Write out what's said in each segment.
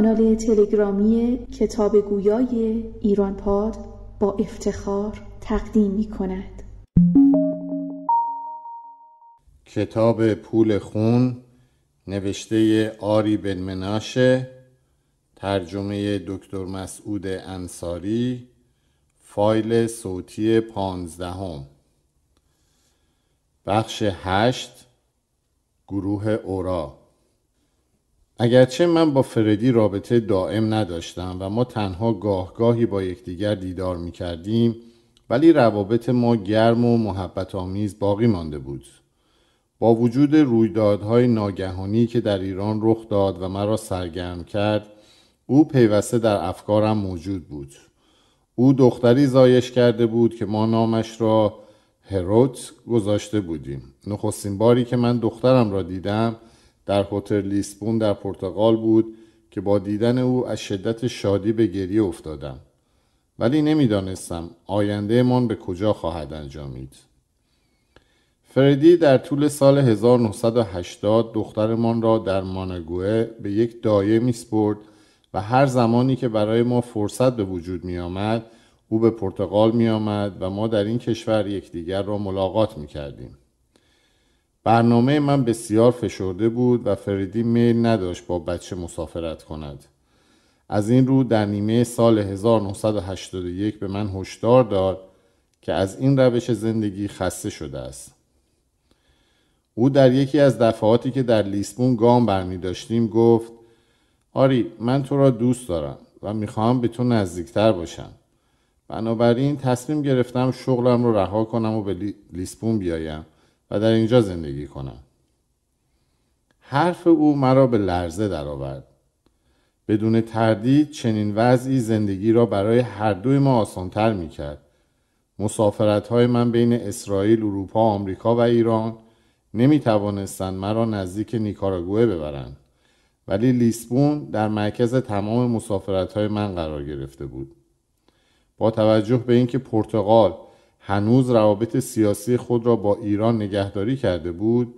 کانال تلگرامی کتاب گویای ایران پاد با افتخار تقدیم می کند. کتاب پول خون نوشته آری بن مناشه، ترجمه دکتر مسعود انصاری، فایل صوتی 15. بخش 8. گروه اورا. اگرچه من با فردی رابطه دائم نداشتم و ما تنها گاهی با یکدیگر دیدار می‌کردیم، ولی روابط ما گرم و محبت آمیز باقی مانده بود. با وجود رویدادهای ناگهانی که در ایران رخ داد و مرا سرگرم کرد، او پیوسته در افکارم موجود بود. او دختری زایش کرده بود که ما نامش را هروت گذاشته بودیم. نخستین باری که من دخترم را دیدم در هتل لیسبون در پرتغال بود که با دیدن او از شدت شادی به گریه افتادم، ولی نمیدانستم آینده من به کجا خواهد انجامید. فردی در طول سال 1980 دخترمان را در ماناگوئه به یک دایه می‌سپرد و هر زمانی که برای ما فرصت به وجود می آمد او به پرتغال می آمد و ما در این کشور یکدیگر را ملاقات می کردیم. برنامه من بسیار فشرده بود و فردی میل نداشت با بچه مسافرت کند. از این رو در نیمه سال 1981 به من هشدار داد که از این روش زندگی خسته شده است. او در یکی از دفعاتی که در لیسبون گام برمی داشتیم گفت: آری، من تو را دوست دارم و میخواهم به تو نزدیکتر باشم. بنابراین تصمیم گرفتم شغلم رو رها کنم و به لیسبون بیایم و در اینجا زندگی کنم. حرف او مرا به لرزه درآورد. بدون تردید چنین وضعی زندگی را برای هر دوی ما آسان‌تر میکرد. مسافرت‌های من بین اسرائیل، اروپا، آمریکا و ایران نمیتوانستند مرا نزدیک نیکاراگوئه ببرند، ولی لیسبون در مرکز تمام مسافرت‌های من قرار گرفته بود. با توجه به اینکه پرتغال هنوز روابط سیاسی خود را با ایران نگهداری کرده بود،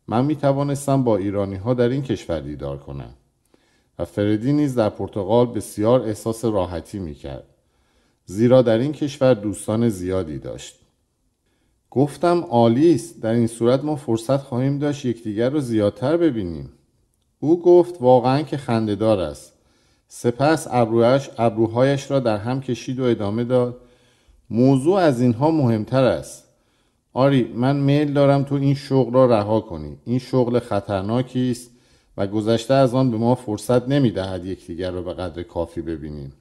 من میتوانستم با ایرانی‌ها در این کشور دیدار کنم و فردی نیز در پرتغال بسیار احساس راحتی میکرد، زیرا در این کشور دوستان زیادی داشت. گفتم عالی است، در این صورت ما فرصت خواهیم داشت یکدیگر را زیادتر ببینیم. او گفت واقعا که خنده‌دار است. سپس ابروهایش را در هم کشید و ادامه داد: موضوع از اینها مهمتر است. آری، من میل دارم تو این شغل را رها کنی. این شغل خطرناکی است و گذشته از آن به ما فرصت نمی‌دهد یکدیگر را به قدر کافی ببینیم.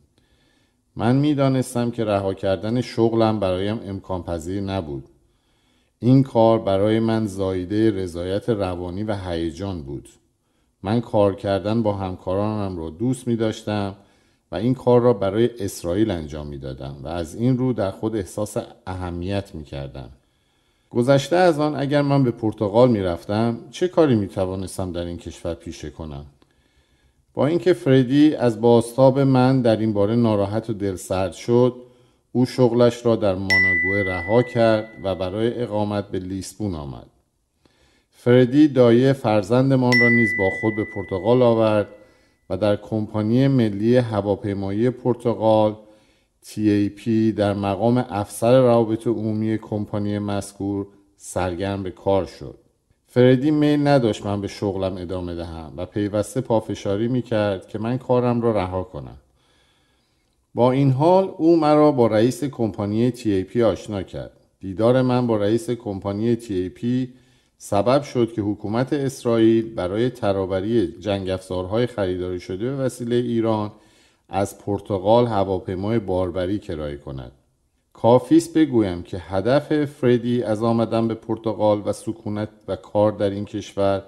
من می‌دانستم که رها کردن شغلم برایم امکان پذیر نبود. این کار برای من زایده رضایت روانی و هیجان بود. من کار کردن با همکارانم را دوست می داشتم و این کار را برای اسرائیل انجام می دادم و از این رو در خود احساس اهمیت می کردم. گذشته از آن اگر من به پرتغال می رفتم چه کاری می توانستم در این کشور پیشه کنم؟ با اینکه فردی از بازتاب من در این باره ناراحت و دلسرد شد، او شغلش را در ماناگوئه رها کرد و برای اقامت به لیسبون آمد. فردی دایه فرزندمان را نیز با خود به پرتغال آورد و در کمپانی ملی هواپیمایی پرتغال TAP در مقام افسر روابط عمومی کمپانی مذکور سرگرم به کار شد. فردی میل نداشت من به شغلم ادامه دهم و پیوسته پافشاری میکرد که من کارم را رها کنم. با این حال او مرا با رئیس کمپانی TAP آشنا کرد. دیدار من با رئیس کمپانی TAP سبب شد که حکومت اسرائیل برای ترابری جنگ افزارهای خریداری شده به وسیله ایران از پرتغال هواپیمای باربری کرایه کند. کافی است بگویم که هدف فردی از آمدن به پرتغال و سکونت و کار در این کشور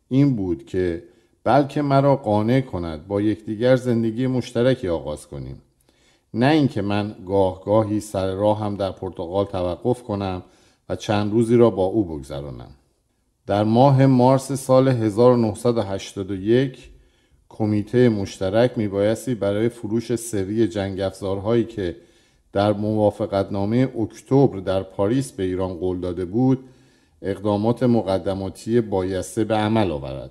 این بود که بلکه مرا قانع کند با یکدیگر زندگی مشترکی آغاز کنیم، نه اینکه من گاهی سر راهم در پرتغال توقف کنم و چند روزی را با او بگذرانم. در ماه مارس سال 1981 کمیته مشترک میبایستی برای فروش سری جنگ افزارهایی که در موافقتنامه اکتبر در پاریس به ایران قول داده بود اقدامات مقدماتی بایسته به عمل آورد.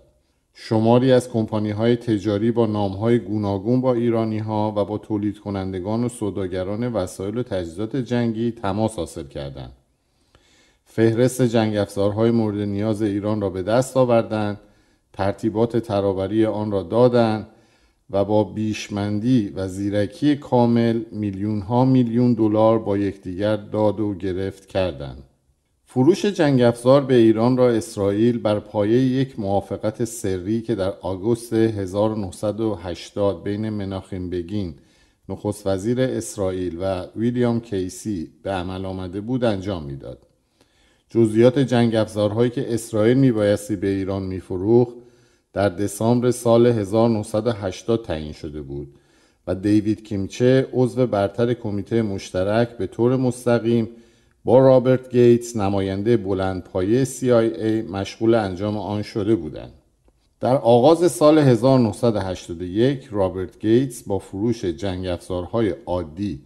شماری از کمپانی‌های تجاری با نام‌های گوناگون با ایرانی‌ها و با تولید کنندگان و سوداگران وسایل و تجهیزات جنگی تماس حاصل کردند. فهرست جنگ افزارهای مورد نیاز ایران را به دست آوردند، ترتیبات ترابری آن را دادند و با بیشمندی و زیرکی کامل میلیون‌ها میلیون دلار با یکدیگر داد و گرفت کردند. فروش جنگ افزار به ایران را اسرائیل بر پایه یک موافقت سری که در آگوست 1980 بین مناخیم بگین نخست وزیر اسرائیل و ویلیام کیسی به عمل آمده بود انجام میداد. جزئیات جنگ افزارهایی که اسرائیل میبایستی به ایران میفروخت در دسامبر سال 1980 تعیین شده بود و دیوید کیمچه عضو برتر کمیته مشترک به طور مستقیم با رابرت گیتس نماینده بلندپایه CIA مشغول انجام آن شده بودند. در آغاز سال 1981 رابرت گیتس با فروش جنگ افزارهای عادی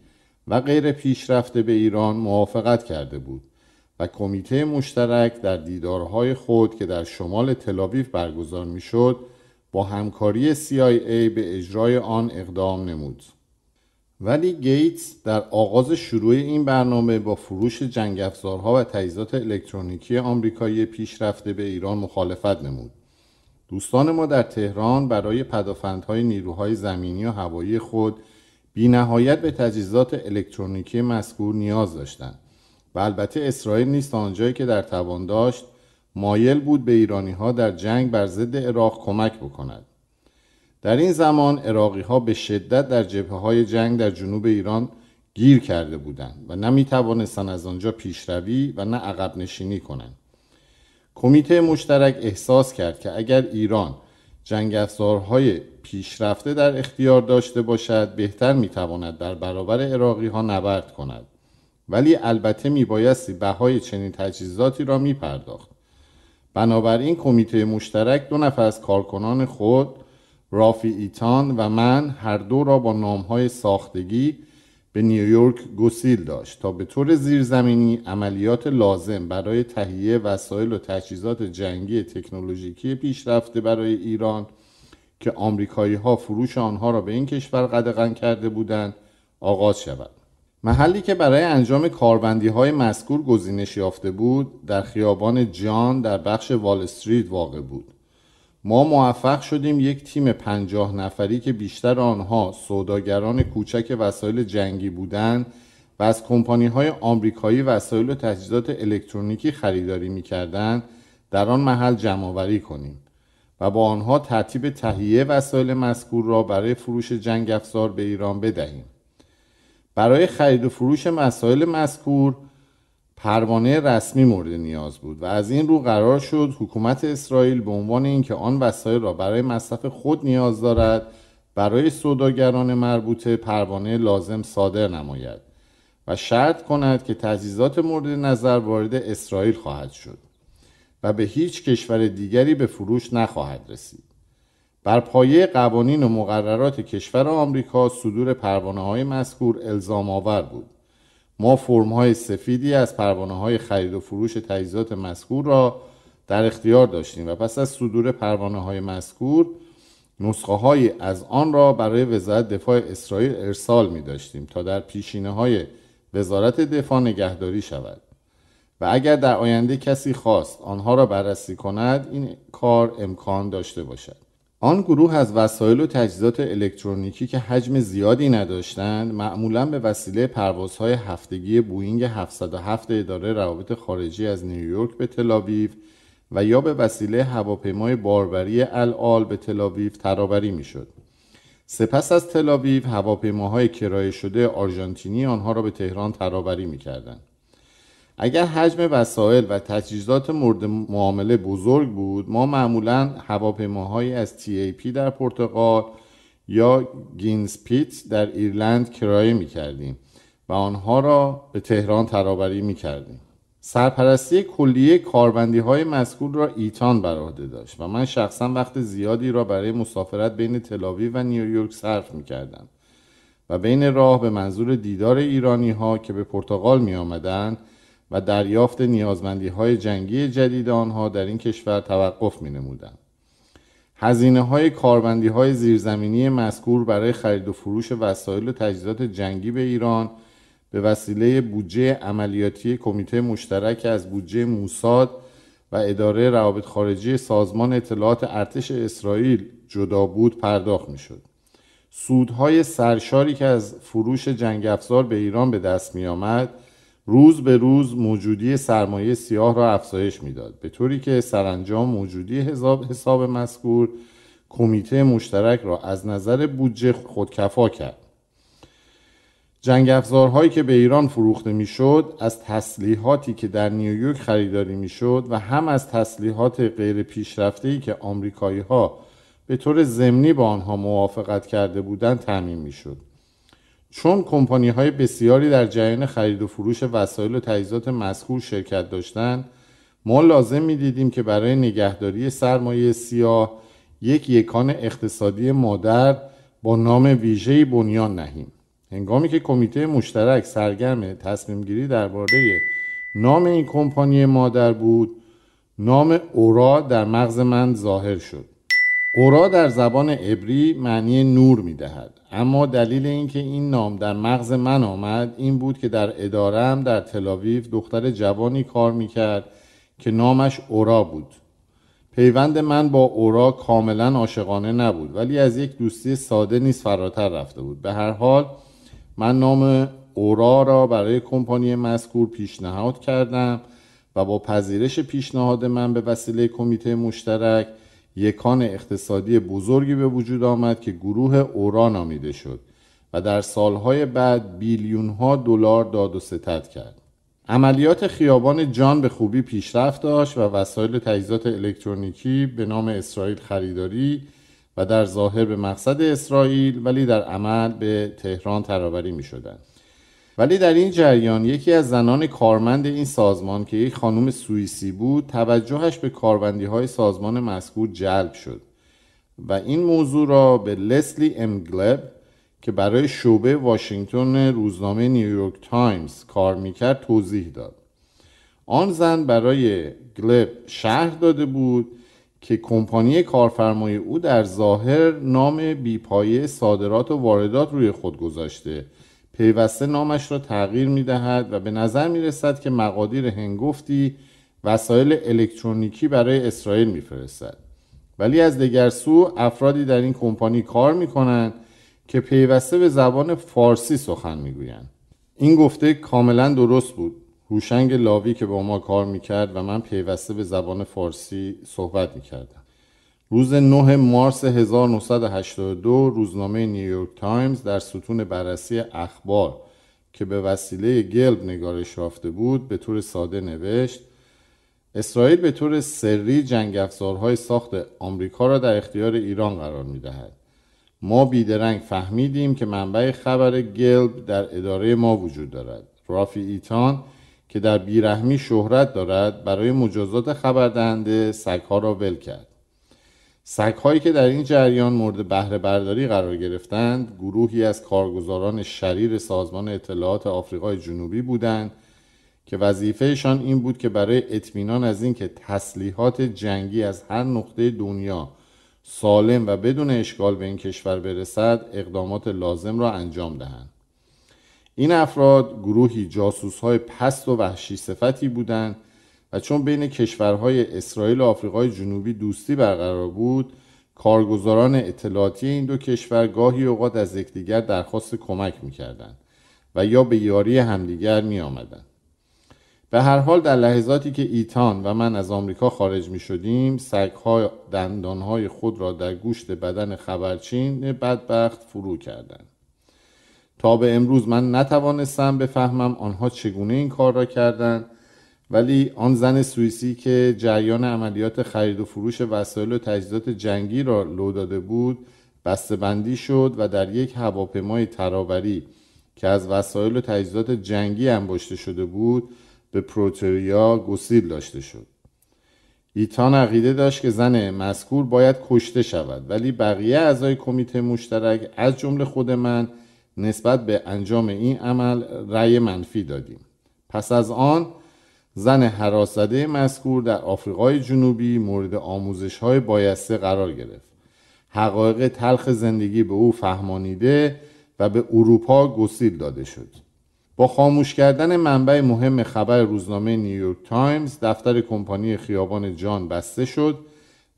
و غیر پیشرفته به ایران موافقت کرده بود و کمیته مشترک در دیدارهای خود که در شمال تل‌آویو برگزار می‌شد با همکاری CIA به اجرای آن اقدام نمود. ولی گیتس در آغاز شروع این برنامه با فروش جنگ افزارها و تجهیزات الکترونیکی آمریکایی پیشرفته به ایران مخالفت نمود. دوستان ما در تهران برای پدافندهای نیروهای زمینی و هوایی خود بی‌نهایت به تجهیزات الکترونیکی مذکور نیاز داشتند و البته اسرائیل نیز تا آنجایی که در توان داشت مایل بود به ایرانی‌ها در جنگ بر ضد عراق کمک بکند. در این زمان عراقی‌ها به شدت در جبهه‌های جنگ در جنوب ایران گیر کرده بودند و نه می‌توانستند از آنجا پیشروی و نه عقب نشینی کنند. کمیته مشترک احساس کرد که اگر ایران جنگ افزارهای پیشرفته در اختیار داشته باشد بهتر می‌تواند در برابر عراقی‌ها نبرد کند، ولی البته میبایستی بهای چنین تجهیزاتی را میپرداخت. بنابراین کمیته مشترک 2 نفر از کارکنان خود، رافی ایتان و من، هر دو را با نام‌های ساختگی به نیویورک گسیل داشت تا به طور زیرزمینی عملیات لازم برای تهیه وسایل و تجهیزات جنگی تکنولوژیکی پیشرفته برای ایران که آمریکایی‌ها فروش آنها را به این کشور قدغن کرده بودند آغاز شود. محلی که برای انجام کاربندی‌های مذکور گزینش یافته بود در خیابان جان در بخش وال استریت واقع بود. ما موفق شدیم یک تیم 50 نفری که بیشتر آنها سوداگران کوچک وسایل جنگی بودند و از کمپانی‌های آمریکایی وسایل و تجهیزات الکترونیکی خریداری می‌کردند در آن محل جمع‌آوری کنیم و با آنها ترتیب تهیه وسایل مذکور را برای فروش جنگ افزار به ایران بدهیم. برای خرید و فروش وسایل مذکور پروانه رسمی مورد نیاز بود و از این رو قرار شد حکومت اسرائیل به عنوان اینکه آن وسایل را برای مصرف خود نیاز دارد برای سوداگران مربوطه پروانه لازم صادر نماید و شرط کند که تجهیزات مورد نظر وارد اسرائیل خواهد شد و به هیچ کشور دیگری به فروش نخواهد رسید. بر پایه قوانین و مقررات کشور آمریکا صدور پروانه‌های مذکور الزام آور بود. ما فرم‌های سفیدی از پروانه‌های خرید و فروش تجهیزات مذکور را در اختیار داشتیم و پس از صدور پروانه‌های مذکور نسخه‌هایی از آن را برای وزارت دفاع اسرائیل ارسال می‌داشتیم تا در پیشینه‌های وزارت دفاع نگهداری شود و اگر در آینده کسی خواست آنها را بررسی کند این کار امکان داشته باشد. آن گروه از وسایل و تجهیزات الکترونیکی که حجم زیادی نداشتند معمولاً به وسیله پروازهای هفتگی بوئینگ 707 اداره روابط خارجی از نیویورک به تل‌آویو و یا به وسیله هواپیمای باربری الآل به تل‌آویو ترابری میشد. سپس از تل‌آویو هواپیماهای کرایه شده آرژانتینی آنها را به تهران ترابری میکردند. اگر حجم وسایل و تجهیزات مورد معامله بزرگ بود ما معمولاً هواپیماهایی از TAP در پرتغال یا گینسپیت در ایرلند کرایه می‌کردیم و آنها را به تهران ترابری می‌کردیم. سرپرستی کلیه کاربندی‌های مذکور را ایتان بر عهده داشت و من شخصاً وقت زیادی را برای مسافرت بین تل‌آویو و نیویورک صرف می‌کردم و بین راه به منظور دیدار ایرانی‌ها که به پرتغال می‌آمدند و دریافت نیازمندی‌های جنگی جدید آنها در این کشور توقف می‌نمودند. هزینه‌های کاربندی‌های زیرزمینی مذکور برای خرید و فروش وسایل و تجهیزات جنگی به ایران به وسیله بودجه عملیاتی کمیته مشترک از بودجه موساد و اداره روابط خارجی سازمان اطلاعات ارتش اسرائیل جدا بود پرداخت می‌شد. سودهای سرشاری که از فروش جنگ افزار به ایران به دست می‌آمد روز به روز موجودی سرمایه سیاه را افزایش می‌داد، به طوری که سرانجام موجودی حساب مذکور کمیته مشترک را از نظر بودجه خودکفا کرد. جنگ افزارهایی که به ایران فروخته میشد از تسلیحاتی که در نیویورک خریداری میشد و هم از تسلیحات غیر پیشرفته‌ای که آمریکایی‌ها به طور ضمنی با آنها موافقت کرده بودند تامین میشد. چون کمپانی‌های بسیاری در جریان خرید و فروش وسایل و تجهیزات مذکور شرکت داشتند، ما لازم می‌دیدیم که برای نگهداری سرمایه سیاه یک یکان اقتصادی مادر با نام ویژه‌ای بنیان نهیم. هنگامی که کمیته مشترک سرگرم تصمیم گیری درباره نام این کمپانی مادر بود، نام اورا در مغز من ظاهر شد. اورا در زبان عبری معنی نور می‌دهد، اما دلیل اینکه این نام در مغز من آمد این بود که در اداره‌ام در تل‌آویو دختر جوانی کار می‌کرد که نامش اورا بود. پیوند من با اورا کاملا عاشقانه نبود، ولی از یک دوستی ساده نیز فراتر رفته بود. به هر حال من نام اورا را برای کمپانی مذکور پیشنهاد کردم و با پذیرش پیشنهاد من به وسیله کمیته مشترک یکان اقتصادی بزرگی به وجود آمد که گروه اورا نامیده شد و در سالهای بعد بیلیون‌ها دلار داد و ستد کرد. عملیات خیابان جان به خوبی پیشرفت داشت و وسایل تجهیزات الکترونیکی به نام اسرائیل خریداری و در ظاهر به مقصد اسرائیل ولی در عمل به تهران ترابری می شدند. ولی در این جریان یکی از زنان کارمند این سازمان که یک خانم سوئیسی بود توجهش به کاربندی‌های سازمان مذکور جلب شد و این موضوع را به لسلی ام گلب که برای شعبه واشنگتن روزنامه نیویورک تایمز کار میکرد توضیح داد. آن زن برای گلب شرح داده بود که کمپانی کارفرمای او در ظاهر نام بیپایه صادرات و واردات روی خود گذاشته، پیوسته نامش را تغییر میدهد و به نظر میرسد که مقادیر هنگفتی وسایل الکترونیکی برای اسرائیل میفرستد. ولی از دیگر سو افرادی در این کمپانی کار میکنند که پیوسته به زبان فارسی سخن میگویند. این گفته کاملا درست بود. هوشنگ لاوی که با ما کار میکرد و من پیوسته به زبان فارسی صحبت میکردم. روز 9 مارس 1982 روزنامه نیویورک تایمز در ستون بررسی اخبار که به وسیله گلب نگارش یافته بود به طور ساده نوشت: اسرائیل به طور سری جنگ افزارهای ساخت آمریکا را در اختیار ایران قرار میدهد. ما بیدرنگ فهمیدیم که منبع خبر گلب در اداره ما وجود دارد. رافی ایتان که در بیرحمی شهرت دارد برای مجازات خبردهنده سگ‌ها را ول کرد. سگ‌هایی که در این جریان مورد بهره برداری قرار گرفتند گروهی از کارگزاران شریر سازمان اطلاعات آفریقای جنوبی بودند که وظیفهشان این بود که برای اطمینان از اینکه تسلیحات جنگی از هر نقطه دنیا سالم و بدون اشکال به این کشور برسد اقدامات لازم را انجام دهند. این افراد گروهی جاسوس‌های پست و وحشی صفتی بودند و چون بین کشورهای اسرائیل و آفریقای جنوبی دوستی برقرار بود، کارگزاران اطلاعاتی این دو کشور گاهی اوقات از یکدیگر درخواست کمک می‌کردند و یا به یاری همدیگر می‌آمدند. به هر حال در لحظاتی که ایتان و من از آمریکا خارج می شدیم سگ‌ها دندانهای خود را در گوشت بدن خبرچین بدبخت فرو کردند. تا به امروز من نتوانستم بفهمم آنها چگونه این کار را کردند، ولی آن زن سوئیسی که جریان عملیات خرید و فروش وسایل و تجهیزات جنگی را لو داده بود بسته‌بندی شد و در یک هواپیمای ترابری که از وسایل و تجهیزات جنگی انباشته شده بود به پروتریا گسیل داشته شد. ایتان عقیده داشت که زن مذکور باید کشته شود، ولی بقیه اعضای کمیته مشترک از جمله خود من نسبت به انجام این عمل رأی منفی دادیم. پس از آن زن هراس‌زده مذکور در آفریقای جنوبی مورد آموزش‌های بایسته قرار گرفت حقایق تلخ زندگی به او فهمانیده و به اروپا گسیل داده شد. با خاموش کردن منبع مهم خبر روزنامه نیویورک تایمز، دفتر کمپانی خیابان جان بسته شد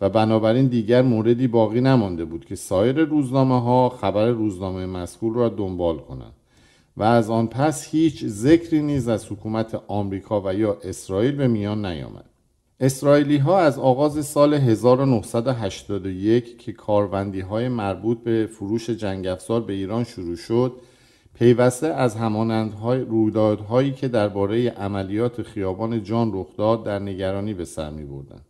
و بنابراین دیگر موردی باقی نمانده بود که سایر روزنامه‌ها خبر روزنامه مذکور را دنبال کنند و از آن پس هیچ ذکری نیز از حکومت آمریکا و یا اسرائیل به میان نیامد. اسرائیلی‌ها از آغاز سال 1981 که کاروندی‌های مربوط به فروش جنگ‌افزار به ایران شروع شد، پیوسته از همانندهای رویدادهایی که درباره عملیات خیابان جان رخ داد در نگرانی به سر می‌بردند.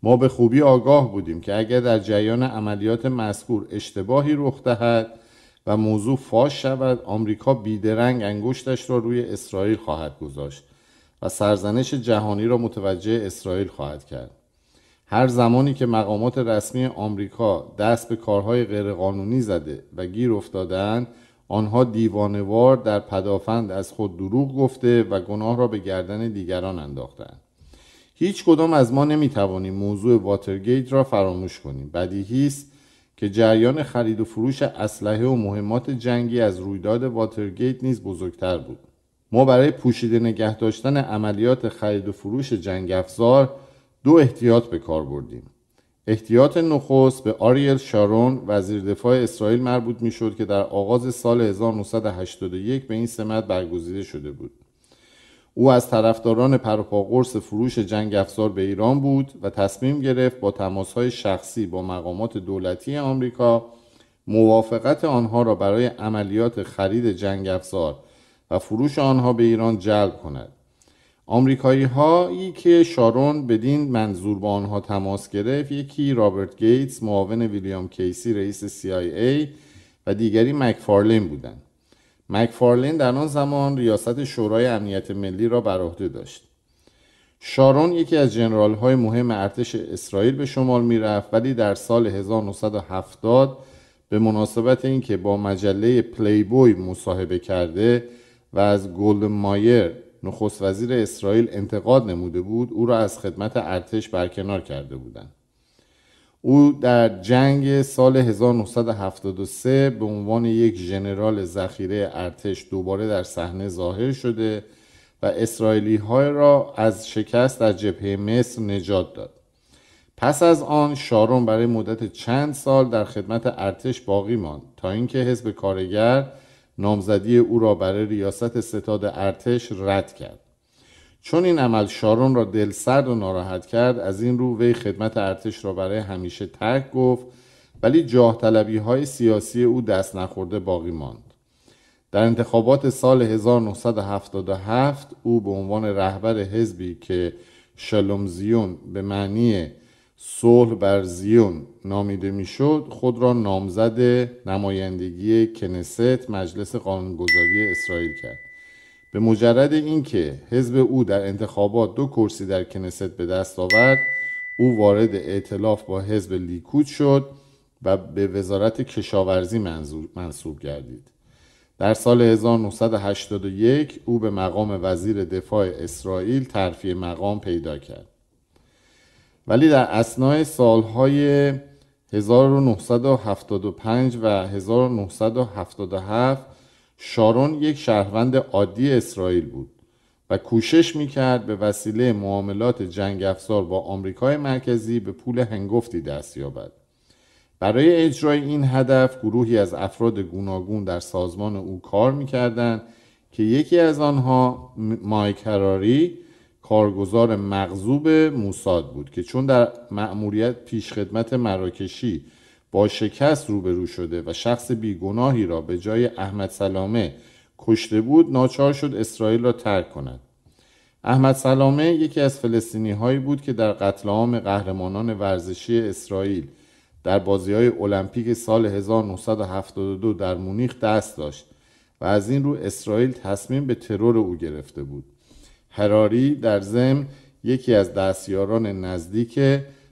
ما به خوبی آگاه بودیم که اگر در جریان عملیات مذکور اشتباهی رخ دهد و موضوع فاش شود، آمریکا بیدرنگ انگشتش را روی اسرائیل خواهد گذاشت و سرزنش جهانی را متوجه اسرائیل خواهد کرد. هر زمانی که مقامات رسمی آمریکا دست به کارهای غیرقانونی زده و گیر افتادند، آنها دیوانه‌وار در پدافند از خود دروغ گفته و گناه را به گردن دیگران انداختند. هیچ کدام از ما نمیتوانیم موضوع واترگیت را فراموش کنیم. بدیهی است که جریان خرید و فروش اسلحه و مهمات جنگی از رویداد واترگیت نیز بزرگتر بود. ما برای پوشیده نگه داشتن عملیات خرید و فروش جنگ افزار 2 احتیاط به کار بردیم. احتیاط نخست به آریل شارون وزیر دفاع اسرائیل مربوط می‌شد که در آغاز سال 1981 به این سمت برگزیده شده بود. او از طرفداران پروپاقرص فروش جنگ افزار به ایران بود و تصمیم گرفت با تماس‌های شخصی با مقامات دولتی آمریکا موافقت آنها را برای عملیات خرید جنگ افزار و فروش آنها به ایران جلب کند. آمریکایی هایی که شارون بدین منظور با آنها تماس گرفت، یکی رابرت گیتس معاون ویلیام کیسی رئیس CIA و دیگری مکفارلین بودند. مکفارلین در آن زمان ریاست شورای امنیت ملی را بر عهده داشت. شارون یکی از ژنرال‌های مهم ارتش اسرائیل به شمار می‌رفت، ولی در سال 1970 به مناسبت اینکه با مجله پلیبوی مصاحبه کرده و از گلدن مایر نخست وزیر اسرائیل انتقاد نموده بود، او را از خدمت ارتش برکنار کرده بودند. او در جنگ سال 1973 به عنوان یک ژنرال ذخیره ارتش دوباره در صحنه ظاهر شده و اسرائیلی‌ها را از شکست در جبهه مصر نجات داد. پس از آن شارون برای مدت چند سال در خدمت ارتش باقی ماند تا اینکه حزب کارگر نامزدی او را برای ریاست ستاد ارتش رد کرد. چون این عمل شارون را دلسرد و ناراحت کرد، از این رو وی خدمت ارتش را برای همیشه ترک گفت، ولی جاه طلبی های سیاسی او دست نخورده باقی ماند. در انتخابات سال 1977 او به عنوان رهبر حزبی که شالوم زیون به معنی صلح بر زیون نامیده میشد، خود را نامزد نمایندگی کنست مجلس قانونگذاری اسرائیل کرد. به مجرد اینکه حزب او در انتخابات 2 کرسی در کنست به دست آورد، او وارد ائتلاف با حزب لیکود شد و به وزارت کشاورزی منصوب گردید. در سال 1981 او به مقام وزیر دفاع اسرائیل ترفیع مقام پیدا کرد. ولی در اثنای سالهای 1975 و 1977 شارون یک شهروند عادی اسرائیل بود و کوشش میکرد به وسیله معاملات جنگ افزار با آمریکای مرکزی به پول هنگفتی دست یابد. برای اجرای این هدف گروهی از افراد گوناگون در سازمان او کار میکردند که یکی از آنها مایک هراری کارگزار مغضوب موساد بود که چون در مأموریت پیشخدمت مراکشی با شکست روبرو شده و شخص بیگناهی را به جای احمد سلامه کشته بود، ناچار شد اسرائیل را ترک کند. احمد سلامه یکی از فلسطینی هایی بود که در قتل عام قهرمانان ورزشی اسرائیل در بازی‌های المپیک سال 1972 در مونیخ دست داشت و از این رو اسرائیل تصمیم به ترور او گرفته بود. هراری در ضمن یکی از دستیاران نزدیک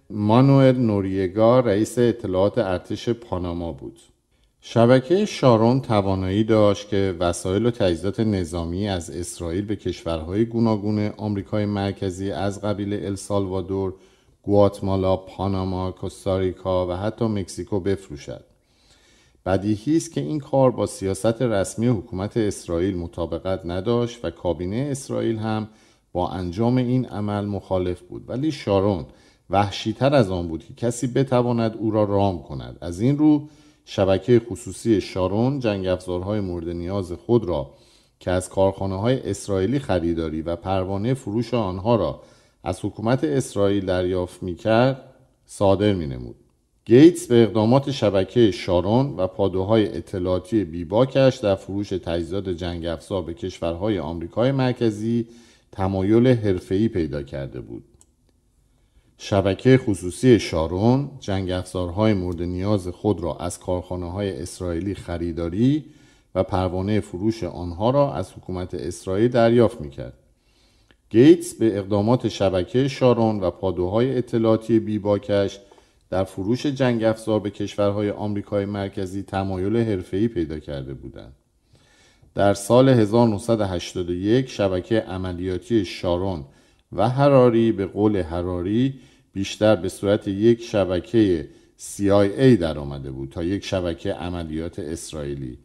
مانوئل نوریگا رئیس اطلاعات ارتش پاناما بود. شبکه شارون توانایی داشت که وسایل و تجهیزات نظامی از اسرائیل به کشورهای گوناگون آمریکای مرکزی از قبیل السالوادور، گواتمالا، پاناما، کوستاریکا و حتی مکزیکو بفروشد. بدیهی است که این کار با سیاست رسمی حکومت اسرائیل مطابقت نداشت و کابینه اسرائیل هم با انجام این عمل مخالف بود، ولی شارون وحشی‌تر از آن بود که کسی بتواند او را رام کند. از این رو شبکه خصوصی شارون جنگ افزارهای مورد نیاز خود را که از کارخانه‌های اسرائیلی خریداری و پروانه فروش آنها را از حکومت اسرائیل دریافت می‌کرد صادر می‌نمود. گیتس به اقدامات شبکه شارون و پادوهای اطلاعاتی بیباکش در فروش تجهیزات جنگ افزار به کشورهای آمریکای مرکزی تمایل حرفه‌ای پیدا کرده بود. شبکه خصوصی شارون جنگ افزارهای مورد نیاز خود را از کارخانه‌های اسرائیلی خریداری و پروانه فروش آنها را از حکومت اسرائیل دریافت می‌کرد. گیتس به اقدامات شبکه شارون و پادوهای اطلاعاتی بیباکش در فروش جنگ افزار به کشورهای آمریکای مرکزی تمایل حرفه‌ای پیدا کرده بودند. در سال 1981 شبکه عملیاتی شارون و هراری به قول هراری بیشتر به صورت یک شبکه CIA در آمده بود تا یک شبکه عملیات اسرائیلی.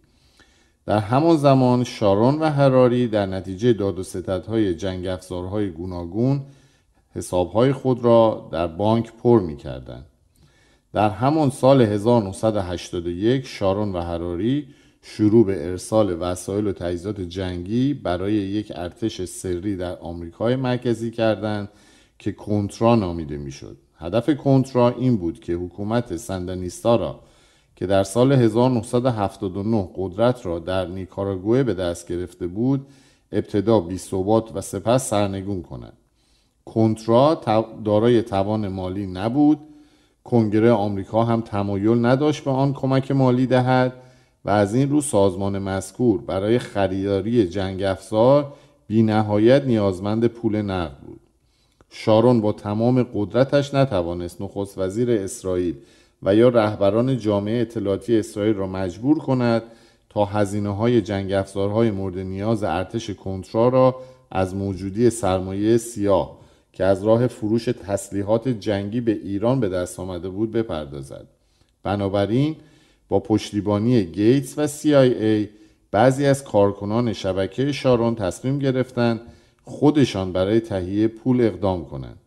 در همان زمان شارون و هراری در نتیجه داد و ستدهای جنگ افزارهای گوناگون حسابهای خود را در بانک پر می کردند. در همان سال 1981 شارون و هراری شروع به ارسال وسایل و تجهیزات جنگی برای یک ارتش سری در آمریکای مرکزی کردند که کنترا نامیده میشد. هدف کنترا این بود که حکومت سندینیستا را که در سال 1979 قدرت را در نیکاراگوئه به دست گرفته بود ابتدا بی‌ثبات و سپس سرنگون کند. کنترا دارای توان مالی نبود، کنگره آمریکا هم تمایل نداشت به آن کمک مالی دهد و از این رو سازمان مذکور برای خریداری جنگ افزار بی نهایت نیازمند پول نقد بود. شارون با تمام قدرتش نتوانست نخست وزیر اسرائیل و یا رهبران جامعه اطلاعاتی اسرائیل را مجبور کند تا هزینه‌های جنگ افزارهای مورد نیاز ارتش کنترا را از موجودی سرمایه سیاه که از راه فروش تسلیحات جنگی به ایران به دست آمده بود بپردازد. بنابراین با پشتیبانی گیتس و CIA بعضی از کارکنان شبکه شارون تصمیم گرفتند خودشان برای تهیه پول اقدام کنند.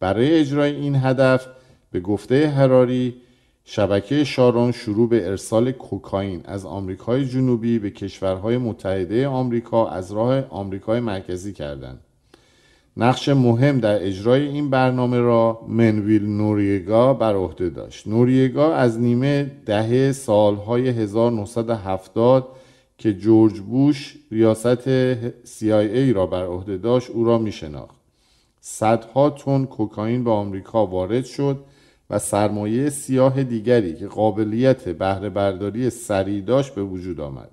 برای اجرای این هدف به گفته هراری شبکه شارون شروع به ارسال کوکائین از آمریکای جنوبی به کشورهای متحده آمریکا از راه آمریکای مرکزی کردند. نقش مهم در اجرای این برنامه را منویل نوریگا بر عهده داشت. نوریگا از نیمه دهه سالهای 1970 که جورج بوش ریاست CIA را بر عهده داشت او را می شناخت. صدها تن کوکائین به آمریکا وارد شد و سرمایه سیاه دیگری که قابلیت بهره برداری سریع داشت به وجود آمد.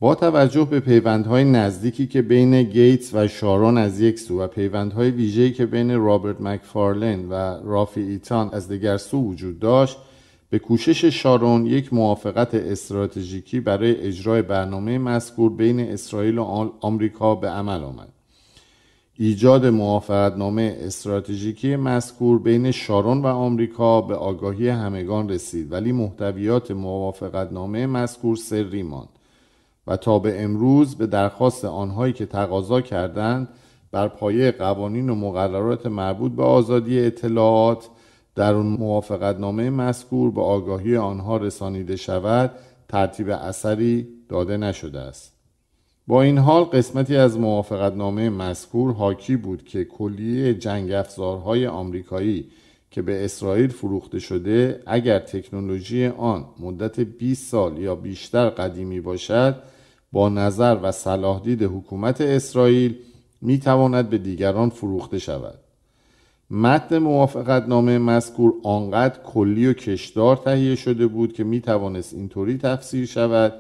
با توجه به پیوندهای نزدیکی که بین گیتس و شارون از یک سو و پیوندهای ویژه‌ای که بین رابرت مکفارلین و رافی ایتان از دیگر سو وجود داشت، به کوشش شارون یک موافقت استراتژیکی برای اجرای برنامه مذکور بین اسرائیل و آمریکا به عمل آمد. ایجاد موافقتنامه استراتژیکی مذکور بین شارون و آمریکا به آگاهی همگان رسید، ولی محتویات موافقتنامه مذکور سری ماند و تا به امروز به درخواست آنهایی که تقاضا کردند بر پایه قوانین و مقررات مربوط به آزادی اطلاعات در اون موافقتنامه مذکور به آگاهی آنها رسانیده شود ترتیب اثری داده نشده است. با این حال قسمتی از موافقتنامه مذکور حاکی بود که کلیه جنگ افزارهای آمریکایی که به اسرائیل فروخته شده اگر تکنولوژی آن مدت 20 سال یا بیشتر قدیمی باشد با نظر و صلاح دید حکومت اسرائیل می تواند به دیگران فروخته شود. متن موافقتنامه مذکور آنقدر کلی و کشدار تهیه شده بود که می توانست اینطوری تفسیر شود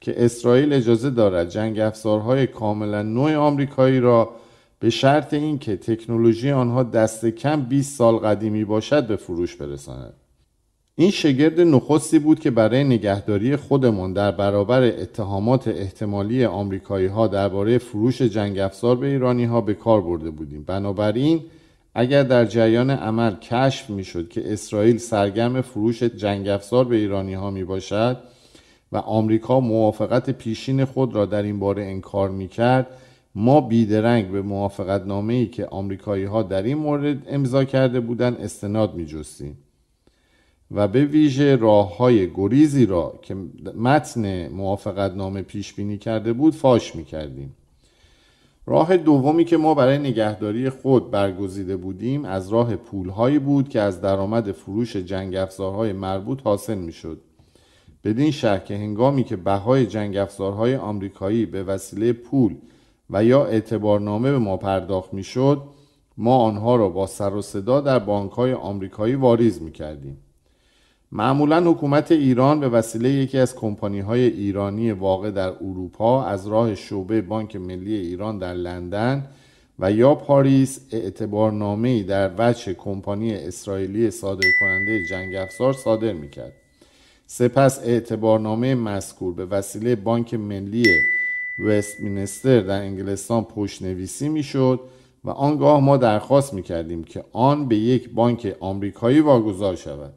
که اسرائیل اجازه دارد جنگ افزارهای کاملا نوع آمریکایی را به شرط اینکه تکنولوژی آنها دست کم 20 سال قدیمی باشد به فروش برساند. این شگرد نخستی بود که برای نگهداری خودمان در برابر اتهامات احتمالی آمریکایی ها درباره فروش جنگ افزار به ایرانی ها به کار برده بودیم. بنابراین اگر در جریان عمل کشف میشد که اسرائیل سرگرم فروش جنگ افزار به ایرانی ها می باشد و آمریکا موافقت پیشین خود را در این باره انکار میکرد، ما بیدرنگ به موافقت نامه‌ای که آمریکایی ها در این مورد امضا کرده بودند استناد می‌جستیم و به ویژه راه‌های گریزی را که متن موافقت نامه پیش بینی کرده بود فاش می‌کردیم. راه دومی که ما برای نگهداری خود برگزیده بودیم از راه پول‌هایی بود که از درآمد فروش جنگ افزارهای مربوط حاصل می‌شد. بدین شرط که هنگامی که بهای جنگ افزارهای آمریکایی به وسیله پول و یا اعتبارنامه به ما پرداخت می‌شد، ما آنها را با سر و صدا در بانک‌های آمریکایی واریز می‌کردیم. معمولاً حکومت ایران به وسیله یکی از کمپانی‌های ایرانی واقع در اروپا از راه شعبه بانک ملی ایران در لندن و یا پاریس اعتبارنامه‌ای در وجه کمپانی اسرائیلی صادرکننده جنگ افزار صادر می‌کرد. سپس اعتبارنامه مذکور به وسیله بانک ملی وستمینستر در انگلستان پشت‌نویسی می‌شد و آنگاه ما درخواست می‌کردیم که آن به یک بانک آمریکایی واگذار شود.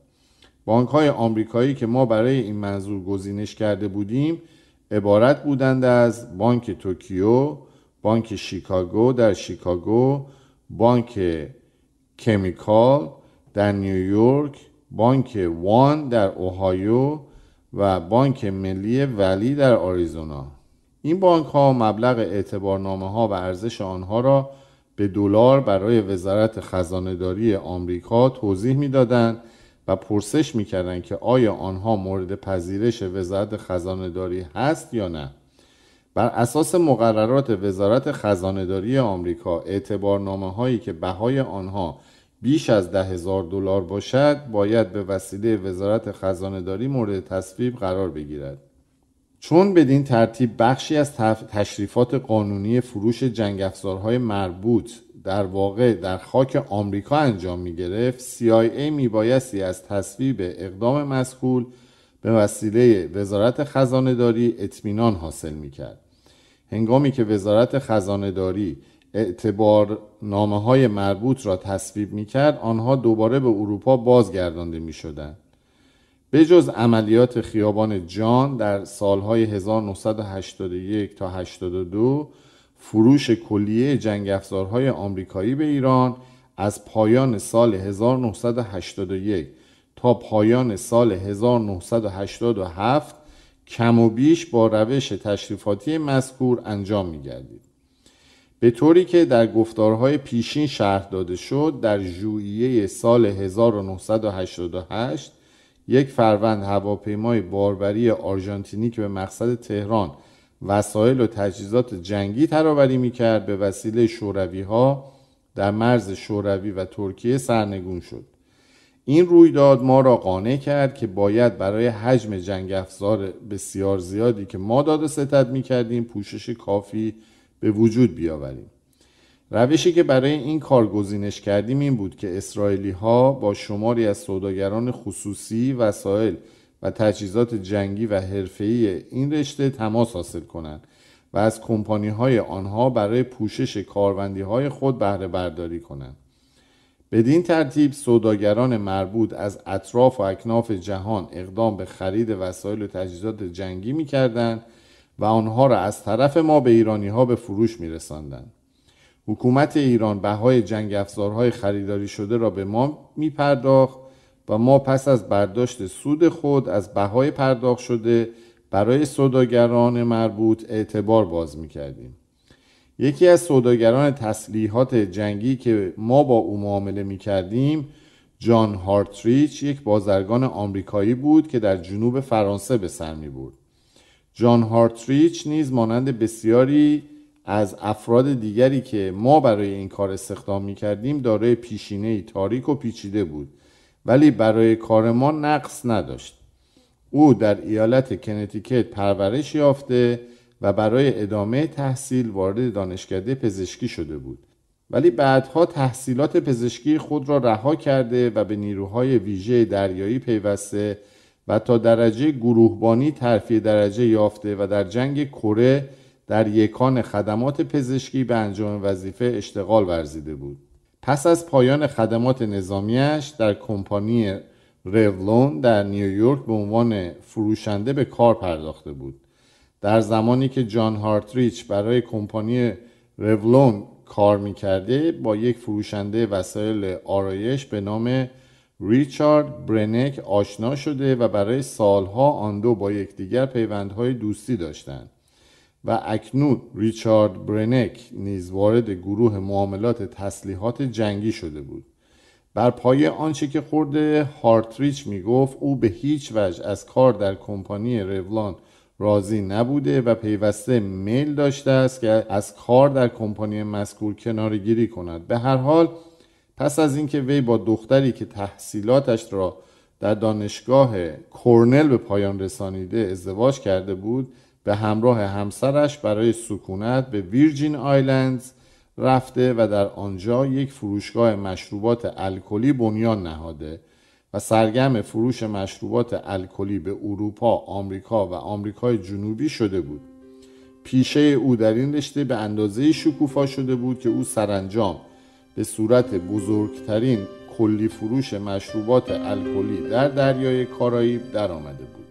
بانک‌های آمریکایی که ما برای این منظور گزینش کرده بودیم عبارت بودند از بانک توکیو، بانک شیکاگو در شیکاگو، بانک کمیکال در نیویورک، بانک وان در اوهایو و بانک ملی ولی در آریزونا. این بانک ها مبلغ اعتبارنامه ها و ارزش آنها را به دلار برای وزارت خزانه‌داری آمریکا توضیح می‌دادند و پرسش می‌کردند که آیا آنها مورد پذیرش وزارت خزانه‌داری هست یا نه. بر اساس مقررات وزارت خزانه‌داری آمریکا اعتبارنامه هایی که بهای آنها بیش از $10,000 باشد باید به وسیله وزارت خزانه‌داری مورد تصویب قرار بگیرد. چون بدین ترتیب بخشی از تشریفات قانونی فروش جنگ افزارهای مربوط در واقع در خاک آمریکا انجام می گرفت، CIA می بایستی از تصویب اقدام مذکور به وسیله وزارت خزانه‌داری اطمینان حاصل می کرد. هنگامی که وزارت خزانه‌داری اعتبارنامه‌های مربوط را تصویب می‌کرد، آنها دوباره به اروپا بازگردانده می‌شدند. به جز عملیات خیابان جان در سالهای 1981 تا 82، فروش کلیه جنگ افزارهای آمریکایی به ایران از پایان سال 1981 تا پایان سال 1987 کم و بیش با روش تشریفاتی مذکور انجام می‌گردید. به طوری که در گفتارهای پیشین شرح داده شد، در ژوئیه سال 1988 یک فروند هواپیمای باربری آرژانتینی که به مقصد تهران وسایل و تجهیزات جنگی ترابری می‌کرد به وسیله شوروی‌ها در مرز شوروی و ترکیه سرنگون شد. این رویداد ما را قانع کرد که باید برای حجم جنگ افزار بسیار زیادی که ما داد و ستد می‌کردیم پوشش کافی به وجود بیاوریم. روشی که برای این کار گزینش کردیم این بود که اسرائیلی‌ها با شماری از سوداگران خصوصی وسایل و تجهیزات جنگی و حرفه‌ای این رشته تماس حاصل کنند و از کمپانی‌های آنها برای پوشش کاروندی‌های خود بهره برداری کنند. بدین ترتیب سوداگران مربوط از اطراف و اکناف جهان اقدام به خرید وسایل و تجهیزات جنگی می‌کردند و آنها را از طرف ما به ایرانی‌ها به فروش می‌رساندند. حکومت ایران بهای جنگ افزارهای خریداری شده را به ما می‌پرداخت و ما پس از برداشت سود خود از بهای پرداخت شده برای سوداگران مربوط اعتبار باز می‌کردیم. یکی از سوداگران تسلیحات جنگی که ما با او معامله می‌کردیم، جان هارتریچ، یک بازرگان آمریکایی بود که در جنوب فرانسه به سر می‌برد. جان هارتریچ نیز مانند بسیاری از افراد دیگری که ما برای این کار استخدام می‌کردیم دارای پیشینه‌ای تاریک و پیچیده بود، ولی برای کار ما نقص نداشت. او در ایالت کنتیکت پرورش یافته و برای ادامه تحصیل وارد دانشکده پزشکی شده بود، ولی بعدها تحصیلات پزشکی خود را رها کرده و به نیروهای ویژه دریایی پیوسته و تا درجه گروهبانی ترفیع درجه یافته و در جنگ کره در یکان خدمات پزشکی به انجام وظیفه اشتغال ورزیده بود. پس از پایان خدمات نظامیش در کمپانی رولون در نیویورک به عنوان فروشنده به کار پرداخته بود. در زمانی که جان هارتریچ برای کمپانی رولون کار می‌کرده، با یک فروشنده وسایل آرایش به نام ریچارد برنک آشنا شده و برای سالها آن دو با یکدیگر پیوندهای دوستی داشتند و اکنون ریچارد برنک نیز وارد گروه معاملات تسلیحات جنگی شده بود. بر پایه آنچه که خود هارتریچ میگفت، او به هیچ وجه از کار در کمپانی رولون راضی نبوده و پیوسته میل داشته است که از کار در کمپانی مذکور کناره‌گیری کند. به هر حال پس از اینکه وی با دختری که تحصیلاتش را در دانشگاه کرنل به پایان رسانیده ازدواج کرده بود، به همراه همسرش برای سکونت به ویرجین آیلندز رفته و در آنجا یک فروشگاه مشروبات الکلی بنیان نهاده و سرگرم فروش مشروبات الکلی به اروپا، آمریکا و آمریکای جنوبی شده بود. پیشه او در این رشته به اندازه شکوفا شده بود که او سرانجام به صورت بزرگترین کلی فروش مشروبات الکلی در دریای کارائیب در آمده بود.